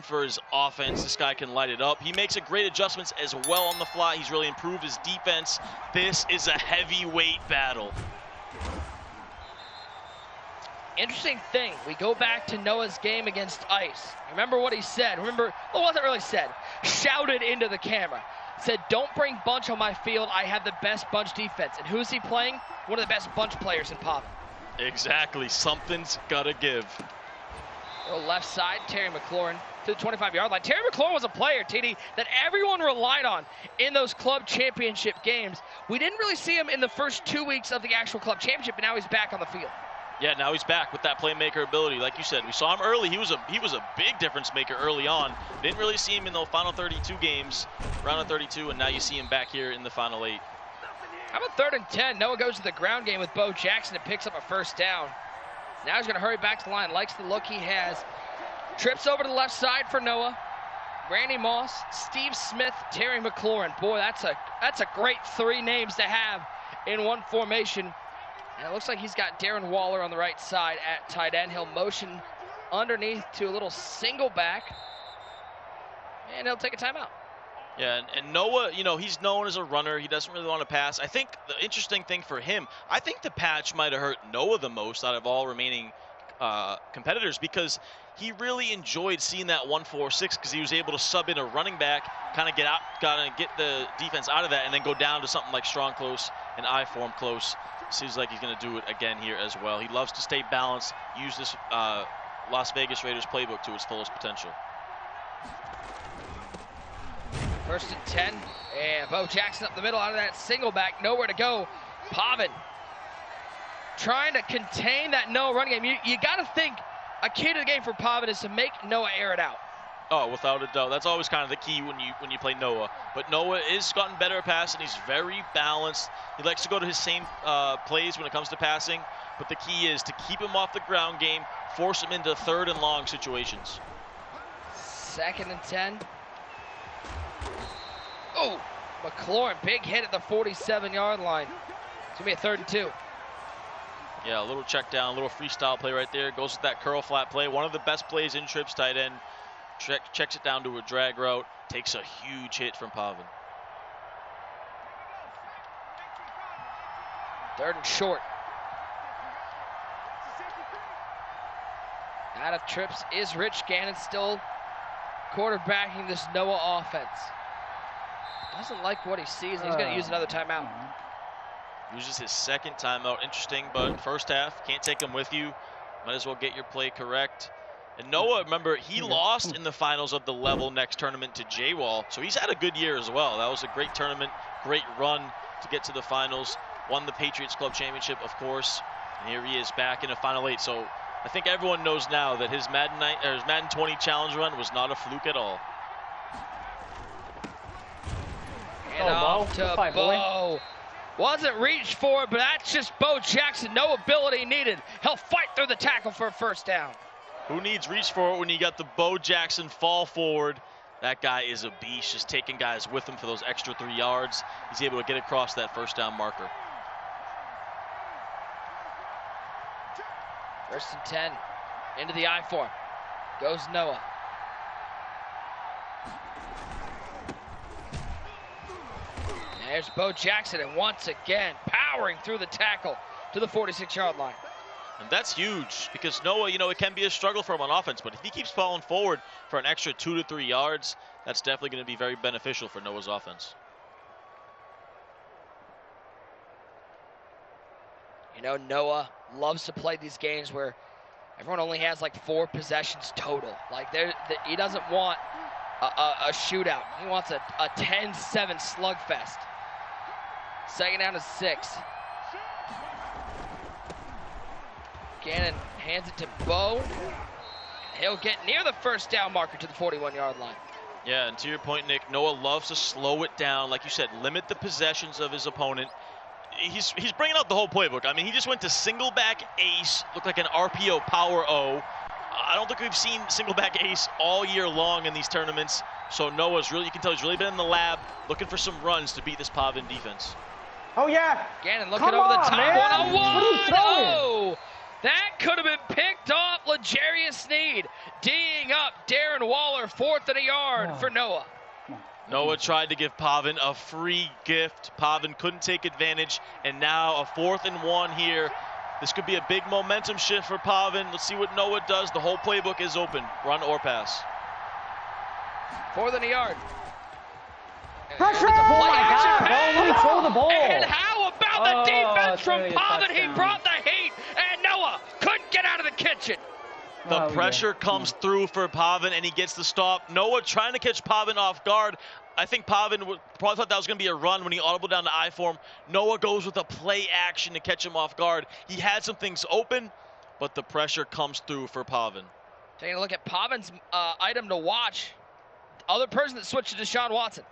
for his offense. This guy can light it up. He makes a great adjustments as well on the fly. He's really improved his defense. This is a heavyweight battle. Interesting thing, we go back to Noah's game against Ice. Remember what he said. Remember, well, it wasn't really said. Shouted into the camera. Said, don't bring bunch on my field. I have the best bunch defense. And who's he playing? One of the best bunch players in Pavan. Exactly. Something's got to give. Left side, Terry McLaurin to the 25-yard line. Terry McLaurin was a player, TD, that everyone relied on in those club championship games. We didn't really see him in the first 2 weeks of the actual club championship, but now he's back on the field. Yeah, now he's back with that playmaker ability. Like you said, we saw him early. He was a big difference maker early on. Didn't really see him in the final 32 games, round of 32, and now you see him back here in the final 8. How about 3rd and 10? Noah goes to the ground game with Bo Jackson and picks up a first down. Now he's going to hurry back to the line. Likes the look he has. Trips over to the left side for Noah. Randy Moss, Steve Smith, Terry McLaurin. Boy, that's a great 3 names to have in one formation. And it looks like he's got Darren Waller on the right side at tight end. He'll motion underneath to a little single back. And he'll take a timeout. Yeah, and Noah, you know, he's known as a runner. He doesn't really want to pass. I think the interesting thing for him, I think the patch might have hurt Noah the most out of all remaining competitors, because he really enjoyed seeing that 1-4-6 because he was able to sub in a running back, kind of get the defense out of that, and then go down to something like strong close and I form close. Seems like he's going to do it again here as well. He loves to stay balanced, use this Las Vegas Raiders playbook to its fullest potential. 1st and 10, and Bo Jackson up the middle out of that single back, nowhere to go. Pavan trying to contain that Noah running game. You got to think a key to the game for Pavan is to make Noah air it out. Oh, without a doubt. That's always kind of the key when you play Noah. But Noah is gotten better at passing. He's very balanced. He likes to go to his same plays when it comes to passing. But the key is to keep him off the ground game, force him into 3rd and long situations. 2nd and 10. Oh, McLaurin, big hit at the 47-yard line. It's going to be a 3rd and 2. Yeah, a little check down, a little freestyle play right there. Goes with that curl flat play. One of the best plays in trips tight end. Checks it down to a drag route. Takes a huge hit from Pavan. 3rd and short. Out of trips is Rich Gannon, still quarterbacking this Noah offense. Doesn't like what he sees, and he's going to use another timeout. Uses his 2nd timeout. Interesting, but first half, can't take him with you. Might as well get your play correct. And Noah, remember, he lost in the finals of the Level Next tournament to J-Wall, so he's had a good year as well. That was a great tournament, great run to get to the finals. Won the Patriots Club Championship, of course, and here he is back in the Final 8. So I think everyone knows now that his Madden 20 challenge run was not a fluke at all. And off to Bo. Wasn't reached for, but that's just Bo Jackson. No ability needed. He'll fight through the tackle for a first down. Who needs reach for it when you got the Bo Jackson fall forward? That guy is a beast, just taking guys with him for those extra 3 yards. He's able to get across that first down marker. 1st and 10, into the I-form. Goes Noah. There's Bo Jackson, and once again, powering through the tackle to the 46-yard line. And that's huge because Noah, you know, it can be a struggle for him on offense, but if he keeps falling forward for an extra 2 to 3 yards, that's definitely going to be very beneficial for Noah's offense. You know, Noah loves to play these games where everyone only has like 4 possessions total. Like, he doesn't want a shootout. He wants a 10-7 slugfest. 2nd down to 6. Gannon hands it to Bo. He'll get near the first down marker to the 41-yard line. Yeah, and to your point, Nick, Noah loves to slow it down. Like you said, limit the possessions of his opponent. He's bringing out the whole playbook. I mean, he just went to single back ace, looked like an RPO power O. I don't think we've seen single back ace all year long in these tournaments. So Noah's really, you can tell he's really been in the lab looking for some runs to beat this Pavan defense. Oh, yeah. Gannon looking over the top. Man. 1-on-1. Oh, that could have been picked off. L'Jarius Sneed D'ing up Darren Waller for 4th and a yard for Noah. Noah tried to give Pavan a free gift. Pavan couldn't take advantage, and now a 4th and 1 here. This could be a big momentum shift for Pavan. Let's see what Noah does. The whole playbook is open. Run or pass. 4th and a yard. Pressure! Oh my God, bro, let me throw the ball. And how about the defense from Pavan? He touchdown. brought the heat, and Noah couldn't get out of the kitchen. The pressure comes through for Pavan, and he gets the stop. Noah trying to catch Pavan off guard. I think Pavan probably thought that was going to be a run when he audibled down to I form. Noah goes with a play action to catch him off guard. He had some things open, but the pressure comes through for Pavan. Taking a look at Pavan's item to watch. Other person that switched to Deshaun Watson.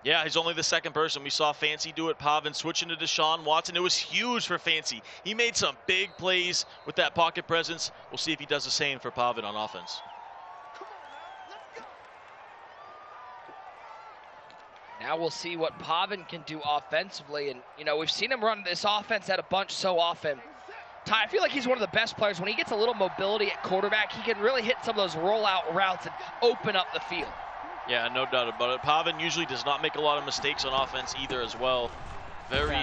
Yeah, he's only the second person. We saw Fancy do it. Pavan switching to Deshaun Watson. It was huge for Fancy. He made some big plays with that pocket presence. We'll see if he does the same for Pavan on offense. Now we'll see what Pavan can do offensively. And, you know, we've seen him run this offense at a bunch so often. Ty, I feel like he's one of the best players. When he gets a little mobility at quarterback, he can really hit some of those rollout routes and open up the field. Yeah, no doubt about it. Pavan usually does not make a lot of mistakes on offense either as well. Very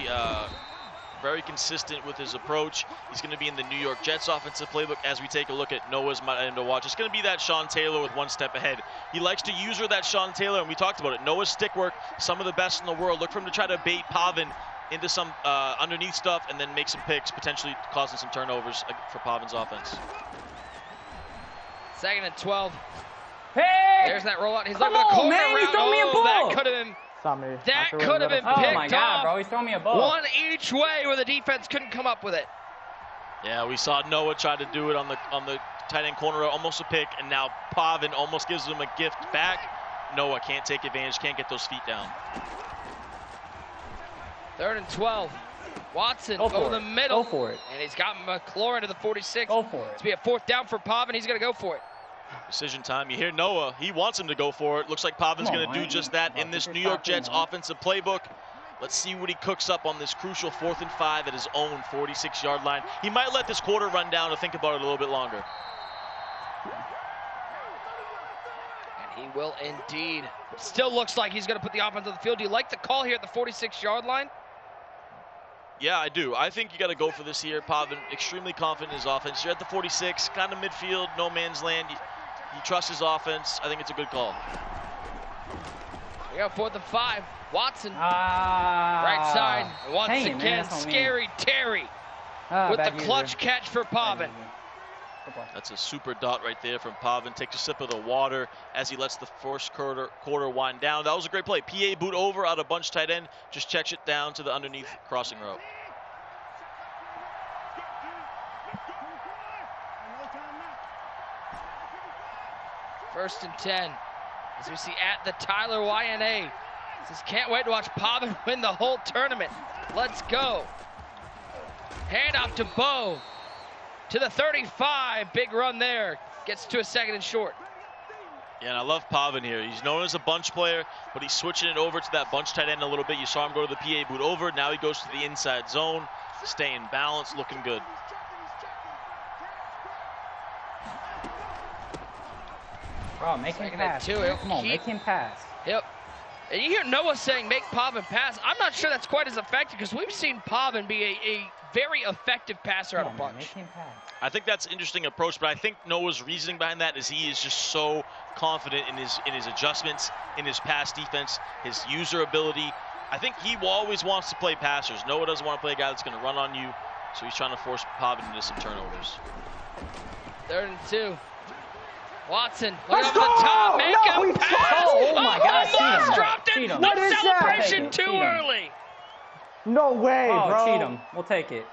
consistent with his approach. He's going to be in the New York Jets offensive playbook as we take a look at Noah's item to watch. It's going to be that Sean Taylor with one step ahead. He likes to use her, that Sean Taylor, and we talked about it. Noah's stick work, some of the best in the world. Look for him to try to bait Pavan into some underneath stuff and then make some picks, potentially causing some turnovers for Pavan's offense. 2nd and 12. Hey! There's that rollout. He's Come looking the on, corner man, he's around. throwing me a ball. That could have been. That could have been picked Oh my God, off. bro, he's throwing me a ball. One each way where the defense couldn't come up with it. Yeah, we saw Noah try to do it on the tight end corner, almost a pick, and now Pavan almost gives him a gift back. Noah can't take advantage, can't get those feet down. 3rd and 12. Watson over the middle. Go for it. And he's got McLaurin to the 46. Go for it. It's be a 4th down for Pavan. He's going to go for it. Decision time. You hear Noah. He wants him to go for it. Looks like Pavan's going to do just that in this New York Jets offensive playbook. Let's see what he cooks up on this crucial 4th and 5 at his own 46-yard line. He might let this quarter run down to think about it a little bit longer. And he will indeed. Still looks like he's going to put the offense on the field. Do you like the call here at the 46-yard line? Yeah, I do. I think you got to go for this here. Pavan, extremely confident in his offense. You're at the 46, kind of midfield, no man's land. You trust his offense. I think it's a good call. We got 4th and 5. Watson, right side. Once again, Scary Terry with the clutch catch for Pavan. That's a super dot right there from Pavan. Takes a sip of the water as he lets the first quarter wind down. That was a great play. PA boot over out of bunch tight end. Just checks it down to the underneath crossing route. First and 10. As we see at the Tyler YNA. Says, can't wait to watch Pavan win the whole tournament. Let's go. Hand off to Bo. To the 35. Big run there. Gets to a 2nd and short. Yeah, and I love Pavan here. He's known as a bunch player, but he's switching it over to that bunch tight end a little bit. You saw him go to the PA boot over. Now he goes to the inside zone. Staying balanced, looking good. Bro, make him pass. Come on, make him pass. Yep. And you hear Noah saying make Pavan pass. I'm not sure that's quite as effective because we've seen Pavan be a very effective passer out of bunch. Make him pass. I think that's an interesting approach, but I think Noah's reasoning behind that is he is just so confident in his adjustments, in his pass defense, his user ability. I think he always wants to play passers. Noah doesn't want to play a guy that's going to run on you, so he's trying to force Pavan into some turnovers. 3rd and 2. Watson, look over the top, make him pass. Oh my God, almost dropped it. No celebration too early. No way, bro. Cheat him. We'll take it.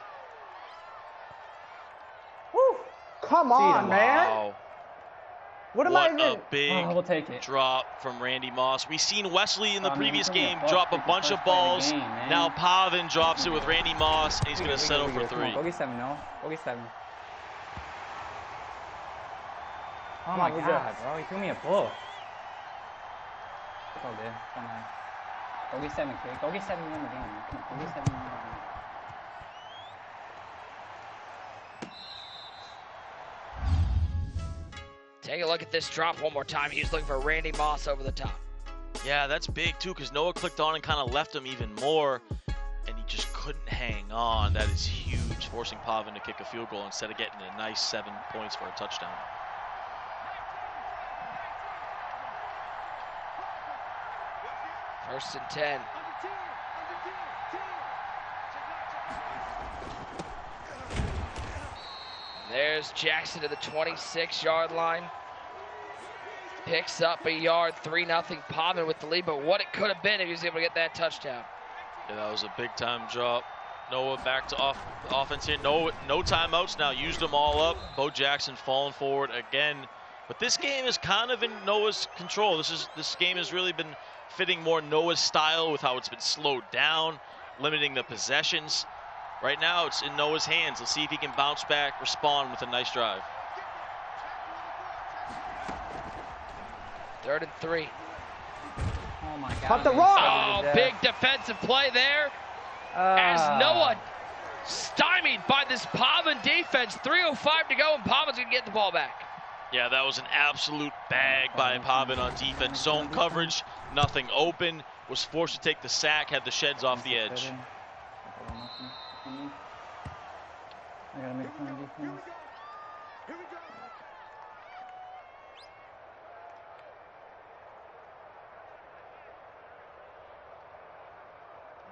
Woo. Come on, man. Wow. What am I even? A big we'll take it. drop from Randy Moss. We seen Wesley in the previous game drop a bunch of balls. Now Pavan drops it with Randy Moss, and he's going to settle for 3. Go get 7, no? Go get 7. Oh my God, bro, he threw me a ball. It's all good. Come on. Go get 7, kid. Go get 7 in the game, man. Come on, go get 7 in the game. Take a look at this drop one more time. He's looking for Randy Moss over the top. Yeah, that's big too, because Noah clicked on and kind of left him even more, and he just couldn't hang on. That is huge, forcing Pavan to kick a field goal instead of getting a nice 7 points for a touchdown. First and 10. There's Jackson to the 26-yard line. Picks up a yard, 3-0 Pavan with the lead, but what it could have been if he was able to get that touchdown. Yeah, that was a big-time drop. Noah back to offense here. No timeouts now, used them all up. Bo Jackson falling forward again. But this game is kind of in Noah's control. This game has really been fitting more Noah's style with how it's been slowed down, limiting the possessions. Right now, it's in Noah's hands. Let's see if he can bounce back, respond with a nice drive. 3rd and 3. Oh my God. Cut the rock. Oh, big defensive play there. As Noah stymied by this Pavan defense. 3:05 to go, and Pavan's going to get the ball back. Yeah, that was an absolute bag by Pavan on defense. Zone coverage, nothing open. Was forced to take the sack, had the sheds off the edge. I gotta make fun of defense.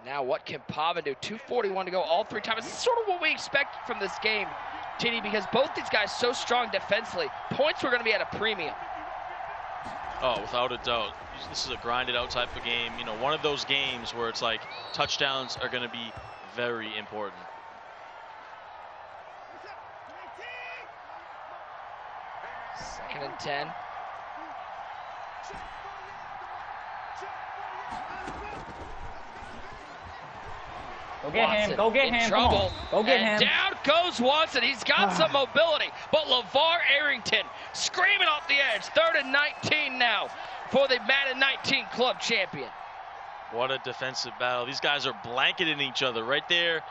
Now what can Pavan do? 2:41 to go, all 3 times. This is sort of what we expected from this game, TD, because both these guys so strong defensively. Points were going to be at a premium. Oh, without a doubt. This is a grinded out type of game. You know, one of those games where it's like touchdowns are going to be very important. Second and 10. Go get him. Go get him. Trouble. Go get and him. Down goes Watson. He's got some mobility. But LeVar Arrington screaming off the edge. 3rd and 19 now for the Madden 19 club champion. What a defensive battle. These guys are blanketing each other right there.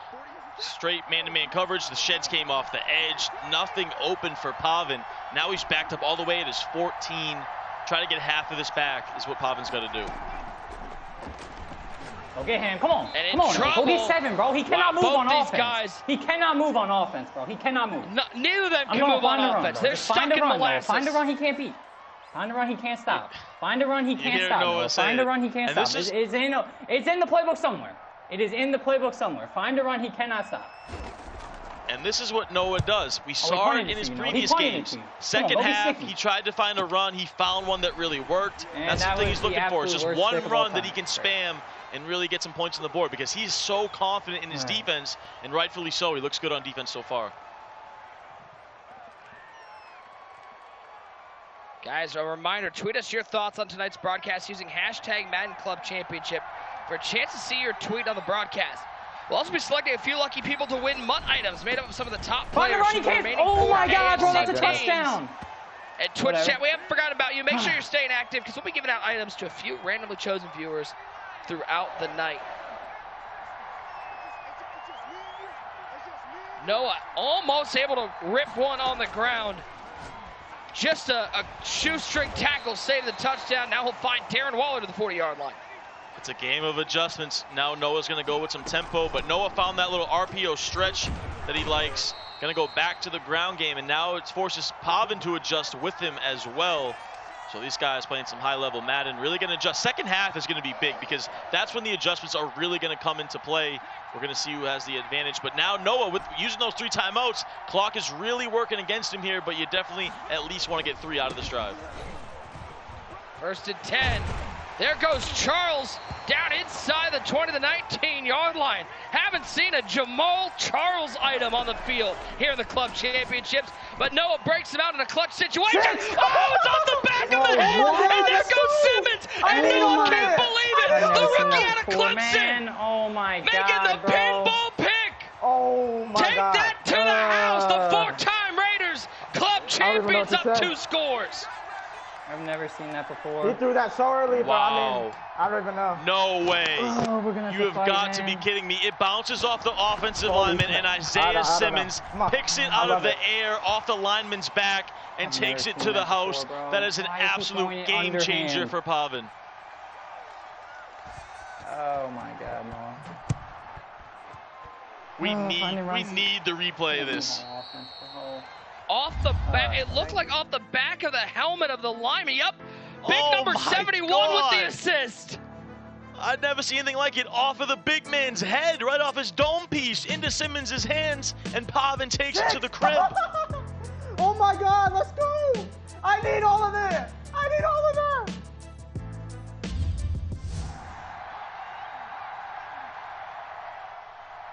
Straight man-to-man coverage. The sheds came off the edge. Nothing open for Pavan. Now he's backed up all the way at his 14. Try to get half of this back is what Pavan's got to do. Go get him. Come on. And Come on. trouble. Go get 7, bro. He cannot move on these offense. Guys, he cannot move on offense, bro. He cannot move. No, neither of them can move on offense. They're stuck in molasses. Find a run he can't beat. Find a run he can't stop. Find a run he can't stop. Bro. Find a run he can't stop. It's in the playbook somewhere. It is in the playbook somewhere. Find a run he cannot stop. And this is what Noah does. We saw it in his previous games. Second half, he tried to find a run. He found one that really worked. That's the thing he's looking for. It's just one run that he can spam and really get some points on the board because he's so confident in his defense, and rightfully so. He looks good on defense so far. Guys, a reminder, tweet us your thoughts on tonight's broadcast using hashtag Madden Club Championship for a chance to see your tweet on the broadcast. We'll also be selecting a few lucky people to win MUT items made up of some of the top players from the remaining 4 my God, bro, that's a AFC touchdown. teams. And Twitch chat, we haven't forgotten about you. Make sure you're staying active because we'll be giving out items to a few randomly chosen viewers throughout the night. Noah almost able to rip one on the ground. Just a shoestring tackle saved the touchdown. Now he'll find Darren Waller to the 40-yard line. It's a game of adjustments. Now Noah's going to go with some tempo, but Noah found that little RPO stretch that he likes. Going to go back to the ground game, and now it forces Pavan to adjust with him as well. So these guys playing some high-level Madden, really going to adjust. Second half is going to be big because that's when the adjustments are really going to come into play. We're going to see who has the advantage. But now Noah, with using those 3 timeouts, clock is really working against him here, but you definitely at least want to get 3 out of this drive. 1st and 10. There goes Charles down inside the 20 to 19-yard line. Haven't seen a Jamal Charles item on the field here in the club championships, but Noah breaks him out in a clutch situation. Oh, it's off the back of the head, and there goes Simmons, and Noah can't believe it. The rookie had a Clemson. Oh my God, making the pinball pick. Oh my Take God. that to the house. The 4-time Raiders club champions up 2 scores. I've never seen that before. He threw that so early, Wow. I mean, I don't even know. No way. Oh, we're gonna have You to have fight, got to man. be kidding me. It bounces off the offensive Holy lineman, crap. and I Isaiah don't know. Simmons Come on. picks it I out love of the it. air off the lineman's back. and takes it to the house. That is an absolute game changer for Pavan. Oh my God, Noah. We need the replay of this. Off the back, it looked like off the back of the helmet of the lineman. Yep, big number 71 with the assist. I'd never seen anything like it. Off of the big man's head, right off his dome piece, into Simmons' hands, and Pavan takes it to the crib. Oh my God, let's go! I need all of that! I need all of that!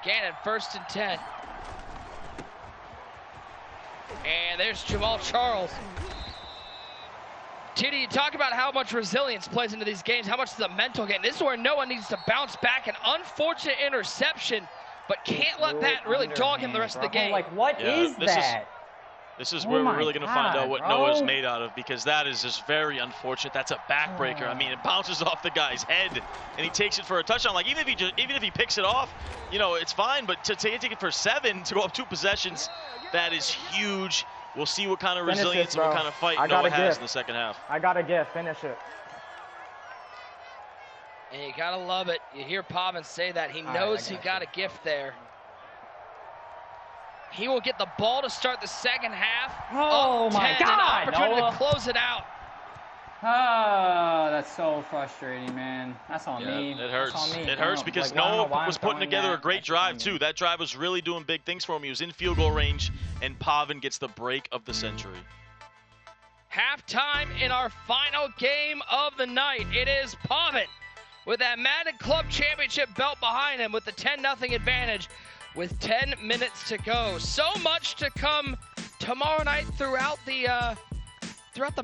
Gannon, 1st and 10. And there's Jamal Charles. TD, you talk about how much resilience plays into these games, how much is a mental game. This is where Noah needs to bounce back. An unfortunate interception, but can't let that really dog him the rest of the game. Like, what is that? This is where we're really going to find out what Noah's made out of, because that is just very unfortunate. That's a backbreaker. I mean, it bounces off the guy's head, and he takes it for a touchdown. Like, even if he picks it off, you know, it's fine. But to take it for 7, to go up 2 possessions, that is huge. We'll see what kind of resilience and what kind of fight Noah has in the second half. I got a gift. Finish it. And you got to love it. You hear Pavan say that. He knows he got a gift there. He will get the ball to start the second half. Oh my God! An opportunity to close it out. Oh, that's so frustrating, man. That's on me. It hurts. That's on me. It hurts because Noah was putting together a great drive too. That drive was really doing big things for him. He was in field goal range, and Pavan gets the break of the century. Halftime in our final game of the night. It is Pavan with that Madden Club Championship belt behind him with the 10-0 advantage with 10 minutes to go. So much to come tomorrow night throughout the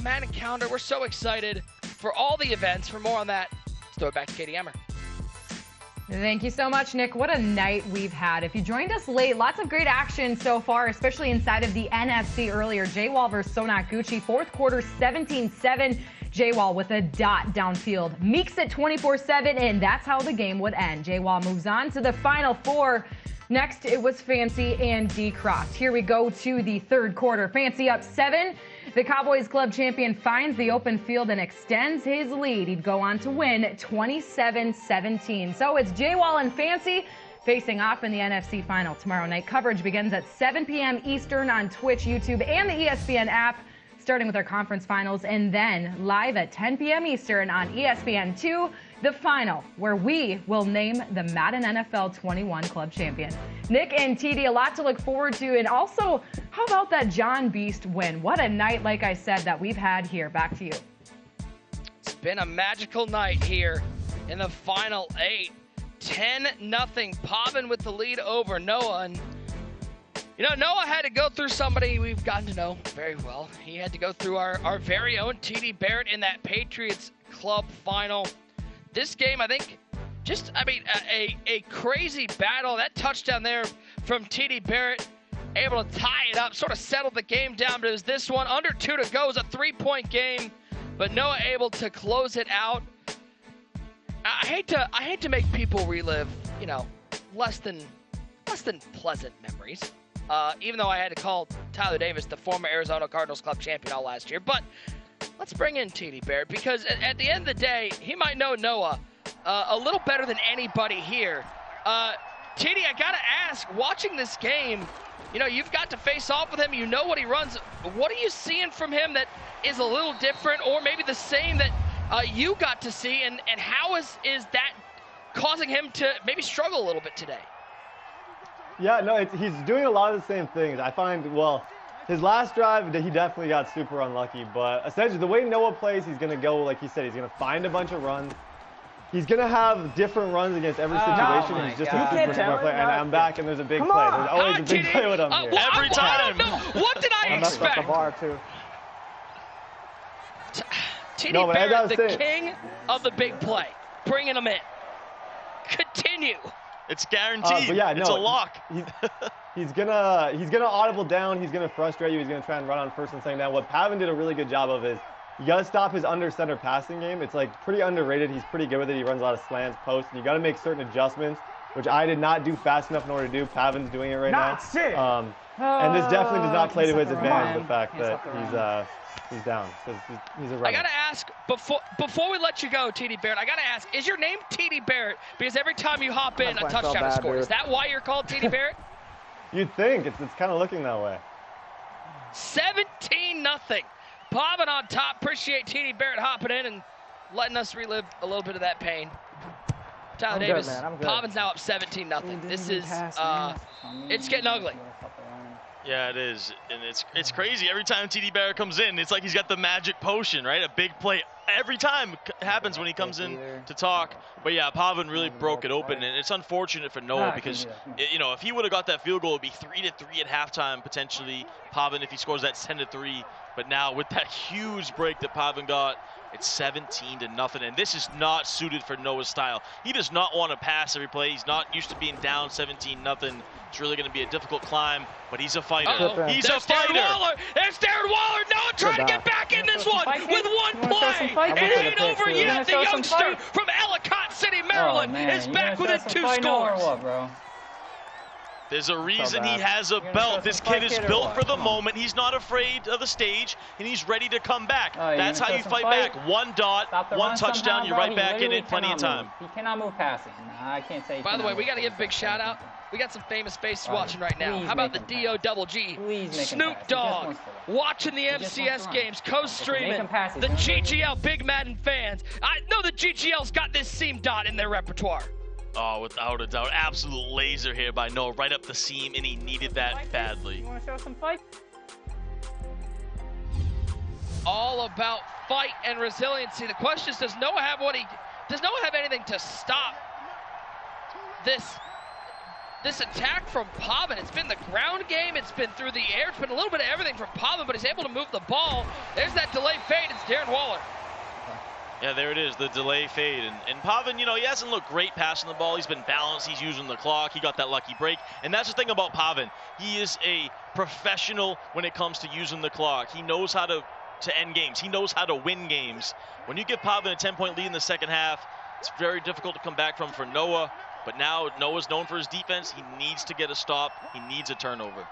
Madden calendar. We're so excited for all the events. For more on that, let's throw it back to Katie Emmer. Thank you so much, Nick. What a night we've had. If you joined us late, lots of great action so far, especially inside of the NFC earlier. J-Wall versus Sonaguchi, 4th quarter, 17-7. J-Wall with a dot downfield. Meeks at 24-7, and that's how the game would end. J-Wall moves on to the Final Four. Next, it was Fancy and D. Croft. Here we go to the 3rd quarter. Fancy up 7. The Cowboys Club champion finds the open field and extends his lead. He'd go on to win 27-17. So it's J-Wall and Fancy facing off in the NFC final tomorrow night. Coverage begins at 7 p.m. Eastern on Twitch, YouTube, and the ESPN app, starting with our conference finals, and then live at 10 p.m. Eastern on ESPN2, the final, where we will name the Madden NFL 21 club champion. Nick and TD, a lot to look forward to, and also, how about that John Beast win? What a night, like I said, that we've had here. Back to you. It's been a magical night here in the final 8. 10-0, Pavan with the lead over Noah. And you know, Noah had to go through somebody we've gotten to know very well. He had to go through our very own TDBarrett in that Patriots Club final. This game, I think, a crazy battle. That touchdown there from TDBarrett, able to tie it up, sort of settle the game down. But it was this one, under 2 to go. It was a 3-point game, but Noah able to close it out. I hate to make people relive, you know, less than pleasant memories. Even though I had to call Tyler Davis the former Arizona Cardinals Club champion all last year. But let's bring in TDBarrett, because at the end of the day, he might know Noah a little better than anybody here. TD, I got to ask, watching this game, you know, you've got to face off with him. You know what he runs. What are you seeing from him that is a little different, or maybe the same that you got to see, and how is that causing him to maybe struggle a little bit today? Yeah, no, he's doing a lot of the same things. I find, well, his last drive, he definitely got super unlucky. But essentially, the way Noah plays, he's going to go, like he said, he's going to find a bunch of runs. He's going to have different runs against every situation. And he's just a super smart player. And I'm back, and there's a big play. There's always a big play when I'm here. Every time. What did I expect? The bar, too. TDBarrett, the king of the big play. Bringing him in. Continue. It's guaranteed. But yeah, it's a lock. He's gonna audible down. He's gonna frustrate you. He's gonna try and run on 1st and 2nd down. What Pavan did a really good job of is you gotta stop his under center passing game. It's like pretty underrated. He's pretty good with it. He runs a lot of slants, posts, and you gotta make certain adjustments which I did not do fast enough in order to do. Pavan's doing it right now. Shit. And this definitely does not play to his advantage, the fact Can't that stop he's down, because he's a runner. I gotta ask, before we let you go, TDBarrett, I gotta ask, is your name TDBarrett? Because every time you hop in, a touchdown is scored. Is that why you're called TDBarrett? You'd think. It's kind of looking that way. 17-0. Pavan on top. Appreciate TDBarrett hopping in and letting us relive a little bit of that pain. Tyler Davis, Pavan's now up 17-0. This is, it's getting ugly. Yeah, it is, and it's crazy. Every time TDBarrett comes in, it's like he's got the magic potion, right? A big play every time happens when he comes in to talk. But yeah, Pavan really broke it open, and it's unfortunate for Noah because, you know, if he would have got that field goal, it would be 3-3 at halftime potentially. Pavan, if he scores that 10-3, but now with that huge break that Pavan got, it's 17-0, and this is not suited for Noah's style. He does not want to pass every play. He's not used to being down 17-0. It's really going to be a difficult climb, but he's a fighter. He's a fighter. There's Darren Waller. Noah trying to get back in this one with one play. It ain't over yet. The youngster from Ellicott City, Maryland, is back within 2 scores. There's a reason he has a belt. This kid is built for the moment. He's not afraid of the stage, and he's ready to come back. That's how you fight back. One dot, one touchdown, you're right back in it, plenty of time. He cannot move passing. I can't say. By the way, we got to give a big shout out. We got some famous faces watching right now. How about the D-O-double-G? Snoop Dogg watching the MCS games, co-streaming. The GGL Big Madden fans. I know the GGL's got this seam dot in their repertoire. Oh, without a doubt. Absolute laser here by Noah, right up the seam, and he needed that badly. You want to show some fight? All about fight and resiliency. The question is, does Noah have anything to stop this attack from Pavan? It's been the ground game, it's been through the air, it's been a little bit of everything from Pavan, but he's able to move the ball. There's that delay fade, it's Darren Waller. Yeah, there it is, the delay fade. And Pavan, you know, he hasn't looked great passing the ball. He's been balanced. He's using the clock. He got that lucky break. And that's the thing about Pavan. He is a professional when it comes to using the clock. He knows how to end games. He knows how to win games. When you give Pavan a 10-point lead in the second half, it's very difficult to come back from for Noah. But now Noah's known for his defense. He needs to get a stop. He needs a turnover.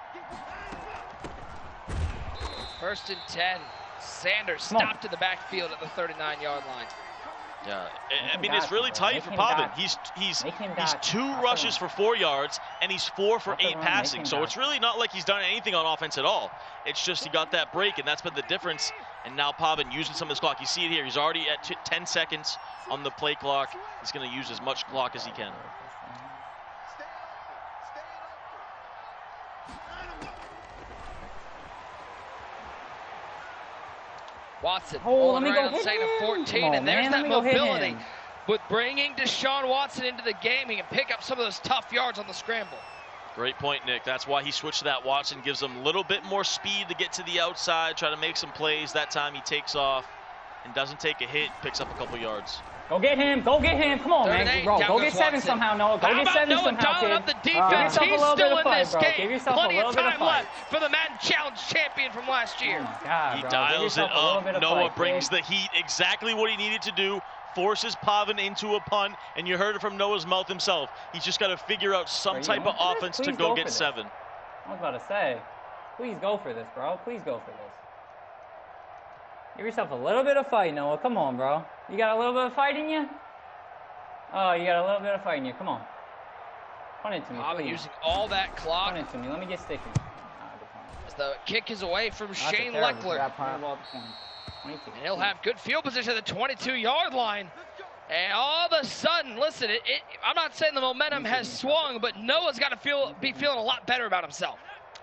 1st and 10. Sanders stopped in the backfield at the 39-yard line. Yeah, I mean, it's really tight for Pavan. He's 2 rushes for 4 yards, and he's 4 for 8 passing. So it's really not like he's done anything on offense at all. It's just he got that break, and that's been the difference. And now Pavan using some of his clock. You see it here. He's already at 10 seconds on the play clock. He's going to use as much clock as he can. Watson rolling around on 2nd and 14, and there's that mobility. With bringing Deshaun Watson into the game, he can pick up some of those tough yards on the scramble. Great point, Nick. That's why he switched to that. Watson gives him a little bit more speed to get to the outside, try to make some plays. That time he takes off and doesn't take a hit, picks up a couple yards. Go get him. Go get him. Come on, man. Bro, go get 7 somehow, Noah. Go get 7 somehow, kid. Dialing up the defense. He's still in this game. Plenty of time left for the Madden Challenge champion from last year. Oh my God, he dials it up. Noah brings the heat. Exactly what he needed to do. Forces Pavan into a punt, and you heard it from Noah's mouth himself. He's just got to figure out some type of offense to go get 7. I was about to say, please go for this, bro. Please go for this. Give yourself a little bit of fight, Noah. Come on, bro. You got a little bit of fight in you? Oh, you got a little bit of fight in you. Come on. Punt it to me, please. Using all that clock. Punt it to me. Let me get sticky. As the kick is away from Shane Leckler. And he'll have good field position at the 22-yard line. And all of a sudden, listen, I'm not saying the momentum has swung, but Noah's got to be feeling a lot better about himself.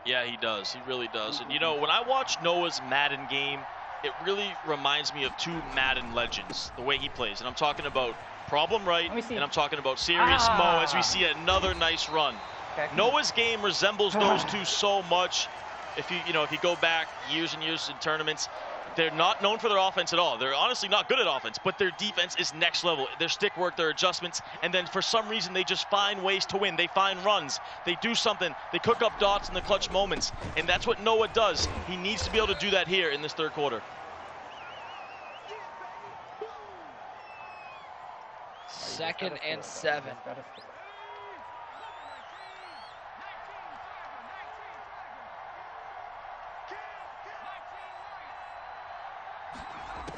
Yeah, he does. He really does. And, you know, when I watch Noah's Madden game, it really reminds me of 2 Madden legends, the way he plays. And I'm talking about Problem Right, and I'm talking about Serious Mo as we see another nice run. Okay. Noah's game resembles those 2 so much. If you go back years and years in tournaments, they're not known for their offense at all. They're honestly not good at offense, but their defense is next level. Their stick work, their adjustments, and then for some reason they just find ways to win. They find runs. They do something. They cook up dots in the clutch moments, and that's what Noah does. He needs to be able to do that here in this 3rd quarter. 2nd and 7.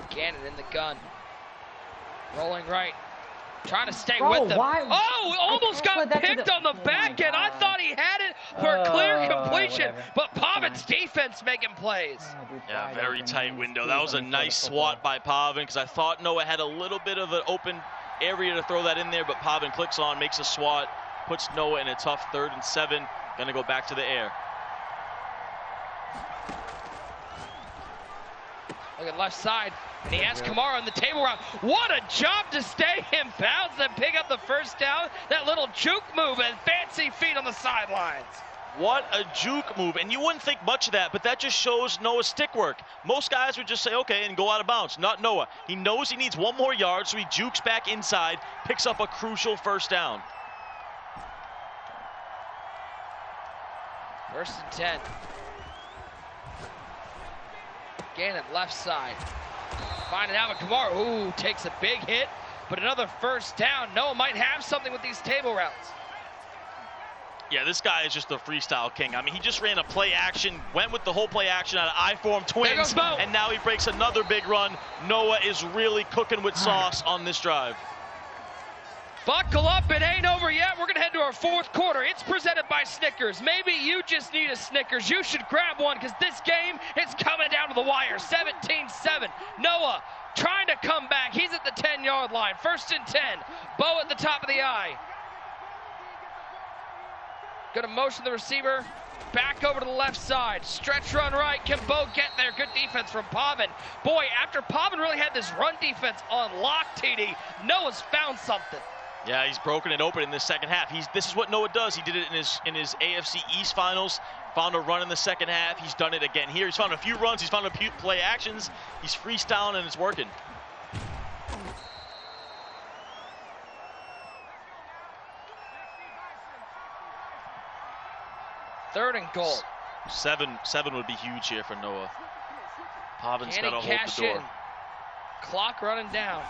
Gannon in the gun. Rolling right. Trying to stay Bro, with them. why? Oh, almost got picked on the back end. I thought he had it for a clear completion, but Pavan's defense making plays. Yeah, very tight window. That was a nice swat by Pavan, because I thought Noah had a little bit of an open area to throw that in there, but Pavan clicks on, makes a swat, puts Noah in a tough 3rd and 7. Gonna go back to the air. Look at left side, and he has Kamara on the table round. What a job to stay in bounds and pick up the first down. That little juke move and fancy feet on the sidelines. What a juke move, and you wouldn't think much of that, but that just shows Noah's stick work. Most guys would just say, okay, and go out of bounds. Not Noah. He knows he needs 1 more yard, so he jukes back inside, picks up a crucial first down. 1st and 10. Gannon left side. Finding out Kamara. Ooh, takes a big hit, but another first down. Noah might have something with these table routes. Yeah, this guy is just the freestyle king. I mean, he just ran a play action, went with the whole play action out of I-form twins, and now he breaks another big run. Noah is really cooking with sauce on this drive. Buckle up, it ain't over yet. We're gonna head to our 4th quarter. It's presented by Snickers. Maybe you just need a Snickers. You should grab one, because this game is coming down to the wire. 17-7. Noah trying to come back. He's at the 10-yard line. 1st and 10. Bo at the top of the eye. Gonna motion the receiver back over to the left side. Stretch run right. Can Bo get there? Good defense from Pavan. Boy, after Pavan really had this run defense on lock, TD, Noah's found something. Yeah, he's broken it open in the second half. This is what Noah does. He did it in his AFC East finals. Found a run in the second half. He's done it again here. He's found a few runs. He's found a few play actions. He's freestyling, and it's working. Third and goal. Seven would be huge here for Noah. Pavan's got to hold the door. Clock running down.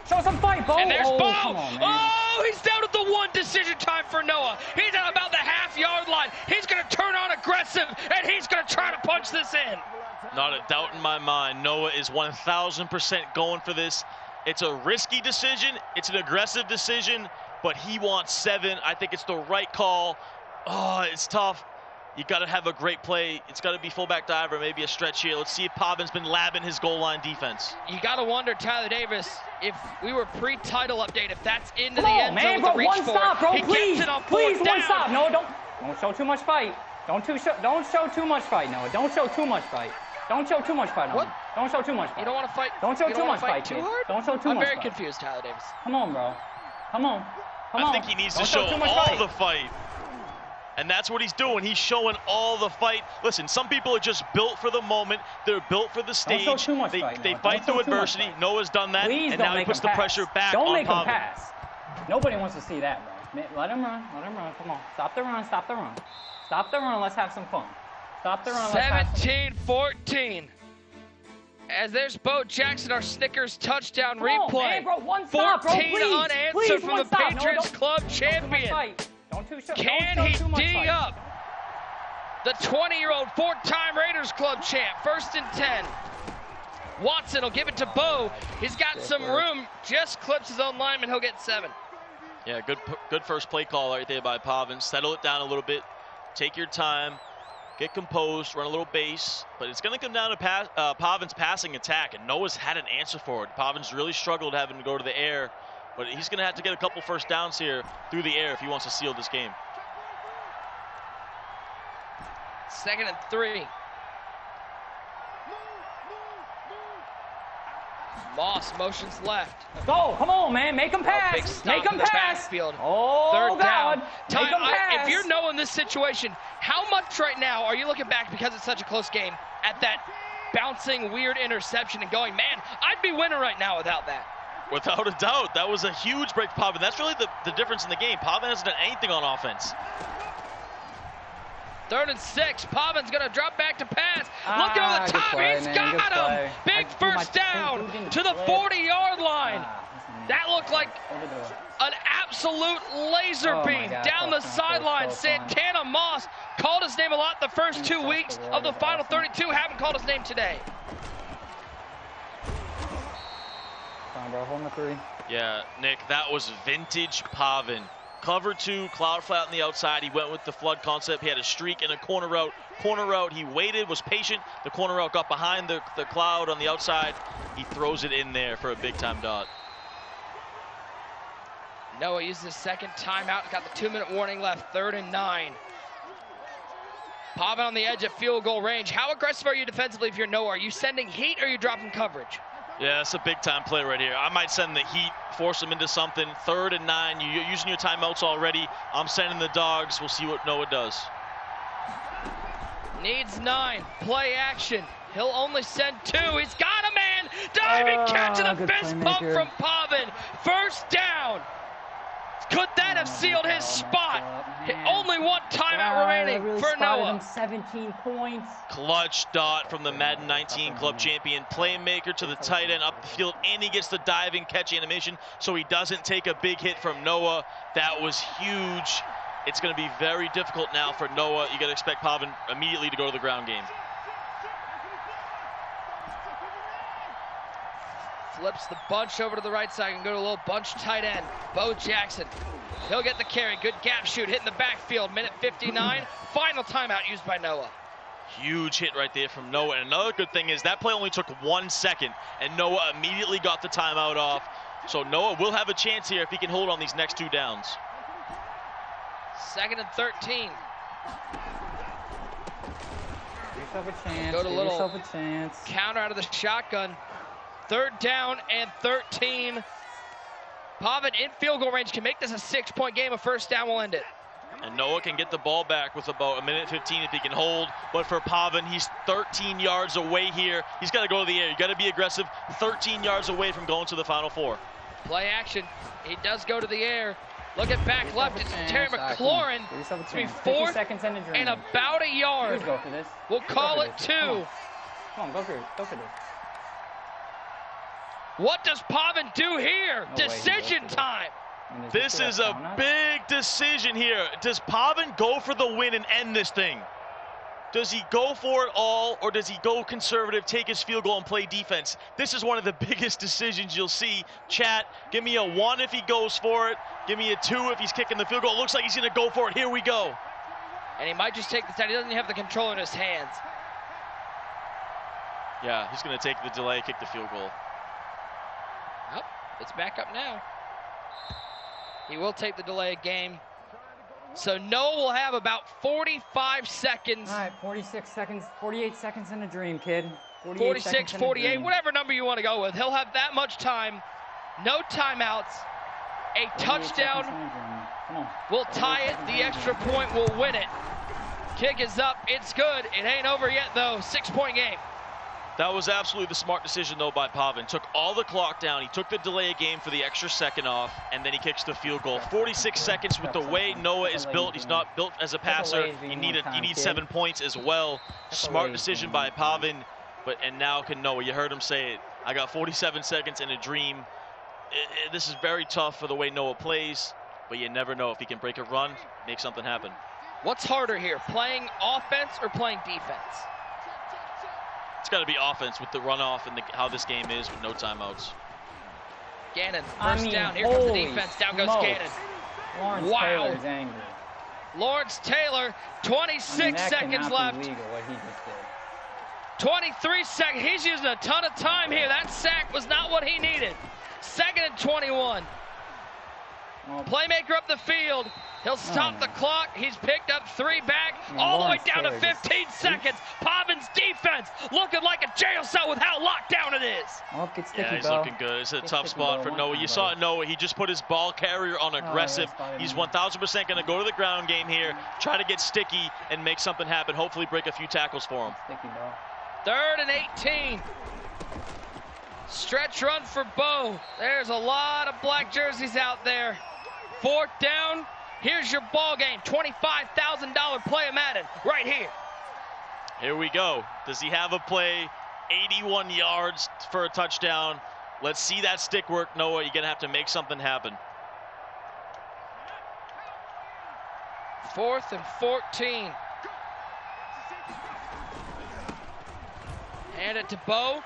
Show some fight, Bo. And there's Bo. On, oh, he's down at the 1. Decision time for Noah. He's at about the half-yard line. He's going to turn on aggressive, and he's going to try to punch this in. Not a doubt in my mind. Noah is 1,000% going for this. It's a risky decision. It's an aggressive decision, but he wants 7. I think it's the right call. Oh, it's tough. You got to have a great play. It's got to be fullback diver, maybe a stretch here. Let's see if Pavan's been labbing his goal line defense. You got to wonder, Tyler Davis, if we were pre-title update, if that's into Come the on, end man, zone bro, with the reach one for stop, bro, He please, gets it on please, 4th one down. stop. No, don't show too much fight. Don't show too much fight, Noah. Don't show too much fight. Don't show too much fight. What? Don't show too much fight. You don't want to fight? Don't show too much fight fight, too kid. hard? Don't show too much I'm very fight. confused, Tyler Davis. Come on, bro. Come on. I think he needs to show all the fight. And that's what he's doing. He's showing all the fight. Listen, some people are just built for the moment. They're built for the stage. Don't show too much They fight through adversity. Noah's done that, and now he puts the pressure back on Pavan. Don't make him pass. Nobody wants to see that, bro. Let him run. Let him run. Come on. Stop the run. Stop the run. Stop the run. Let's have some fun. Stop the run. 17-14. As there's Bo Jackson, our Snickers touchdown replay. Man, bro, one stop, 14 bro, please, unanswered please, from the Patriots Club champion. Can he D up the 20-year-old 4-time Raiders Club champ? 1st and 10. Watson will give it to Bo. He's got some room. Just clips his own lineman. He'll get 7. Yeah, good first play call right there by Pavan. Settle it down a little bit. Take your time. Get composed, run a little base, but it's going to come down to Pavan's passing attack, and Noah's had an answer for it. Pavan's really struggled having to go to the air, but he's going to have to get a couple first downs here through the air if he wants to seal this game. 2nd and 3. Moss motions left. Go, come on, man, make him pass. Big stop make him in the pass. backfield. Oh, 3rd down. Make him pass. If you're Noah in this situation, how much right now are you looking back, because it's such a close game, at that bouncing weird interception and going, man, I'd be winning right now without that? Without a doubt, that was a huge break for Pavan. That's really the difference in the game. Pavan hasn't done anything on offense. 3rd and 6. Pavan's going to drop back to pass. Looking over the top. He's got him. Big first down to the 40-yard line. That looked like an absolute laser beam down the sideline. Santana Moss called his name a lot the first 2 weeks of the final 32. Haven't called his name today. fine, bro. Hold the 3. Yeah, Nick, that was vintage Pavan. Cover 2, cloud flat on the outside. He went with the flood concept. He had a streak and a corner route. Corner route, he waited, was patient. The corner route got behind the cloud on the outside. He throws it in there for a big-time dot. Noah used his second timeout. Got the 2-minute warning left. 3rd and 9. Pavan on the edge at field goal range. How aggressive are you defensively if you're Noah? Are you sending heat or are you dropping coverage? Yeah, that's a big-time play right here. I might send the heat, force them into something. 3rd and 9. You're using your timeouts already. I'm sending the dogs. We'll see what Noah does. Needs 9. Play action. He'll only send 2. He's got a man. Diving catch and a fist pump from Pavan. 1st down. Could that have sealed his spot? Only 1 timeout remaining really for Noah. Him 17 points. Clutch dot from the Madden 19 club champion. Playmaker to the tight end up the field, and he gets the diving catch animation, so he doesn't take a big hit from Noah. That was huge. It's going to be very difficult now for Noah. You got to expect Pavan immediately to go to the ground game. Flips the bunch over to the right side and go to a little bunch tight end. Bo Jackson. He'll get the carry. Good gap shoot. Hitting the backfield. Minute 59. Final timeout used by Noah. Huge hit right there from Noah. And another good thing is that play only took 1 second, and Noah immediately got the timeout off. So Noah will have a chance here if he can hold on these next 2 downs. 2nd and 13. Give yourself a chance. Go to Give little yourself a chance. Counter out of the shotgun. 3rd down and 13. Pavan in field goal range can make this a 6-point game. A 1st down will end it. And Noah can get the ball back with about 1:15 if he can hold. But for Pavan, he's 13 yards away here. He's got to go to the air. You got to be aggressive. 13 yards away from going to the Final 4. Play action. He does go to the air. Look at back left. It's Terry McLaurin. It's going to be 4th and about a yard. Go for this. We'll call it 2. Come on, go for it. Go for this. What does Pavan do here? Decision time. This is a big decision here. Does Pavan go for the win and end this thing? Does he go for it all, or does he go conservative, take his field goal, and play defense? This is one of the biggest decisions you'll see. Chat, give me a 1 if he goes for it. Give me a 2 if he's kicking the field goal. It looks like he's going to go for it. Here we go. And he might just take this out. He doesn't have the control in his hands. Yeah, he's going to take the delay, kick the field goal. Oh, it's back up now. He will take the delay game. So Noah will have about 45 seconds. All right, 46 seconds, 48 seconds in a dream, kid. 46, 48, whatever number you want to go with. He'll have that much time. No timeouts. A touchdown will tie it. The extra point will win it. Kick is up. It's good. It ain't over yet, though. 6-point game. That was absolutely the smart decision, though, by Pavan. Took all the clock down. He took the delay game for the extra second off, and then he kicks the field goal. 46 seconds with the way Noah is built. He's not built as a passer. He needs 7 points as well. Smart decision by Pavan. And now can Noah. You heard him say it. I got 47 seconds in a dream. This is very tough for the way Noah plays, but you never know if he can break a run, make something happen. What's harder here, playing offense or playing defense? It's got to be offense with the runoff and how this game is with no timeouts. Gannon, first down. Here comes the defense. Down goes Gannon. Lawrence Taylor's angry. Lawrence Taylor, 26 seconds left. Legal, what he just did. 23 seconds. He's using a ton of time here. That sack was not what he needed. 2nd and 21. Playmaker up the field. He'll stop the clock. He's picked up 3 back, all the way down to 15 seconds. Pavan's defense looking like a jail cell with how locked down it is. Oh, get sticky, yeah, he's Bo. looking good. It's a tough spot for Noah. You saw Noah. He just put his ball carrier on aggressive. He's 1,000% going to go to the ground game here, try to get sticky and make something happen. Hopefully break a few tackles for him. Sticky, Bo. 3rd and 18. Stretch run for Bo. There's a lot of black jerseys out there. 4th down. Here's your ball game. $25,000 play of Madden right here. Here we go. Does he have a play? 81 yards for a touchdown. Let's see that stick work, Noah. You're going to have to make something happen. 4th and 14. Hand it to Bo.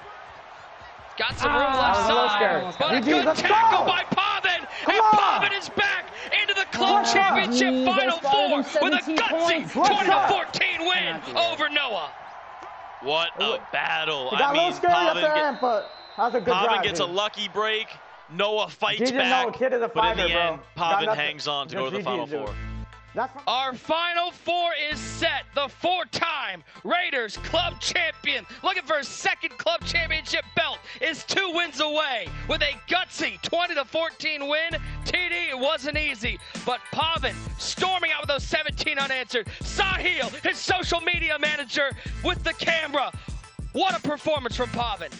Got some room left side, but a good tackle by Pavan, and Pavan is back into the club championship Final Four with a gutsy 20-14 win over Noah. What a battle. I mean, Pavan gets a lucky break. Noah fights back, but in the end, Pavan hangs on to go to the Final Four. Our Final Four is set. The 4-time Raiders club champion, looking for a second club championship belt, is 2 wins away with a gutsy 20-14 win. TD, it wasn't easy, but Pavan storming out with those 17 unanswered. Sahil, his social media manager, with the camera. What a performance from Pavan.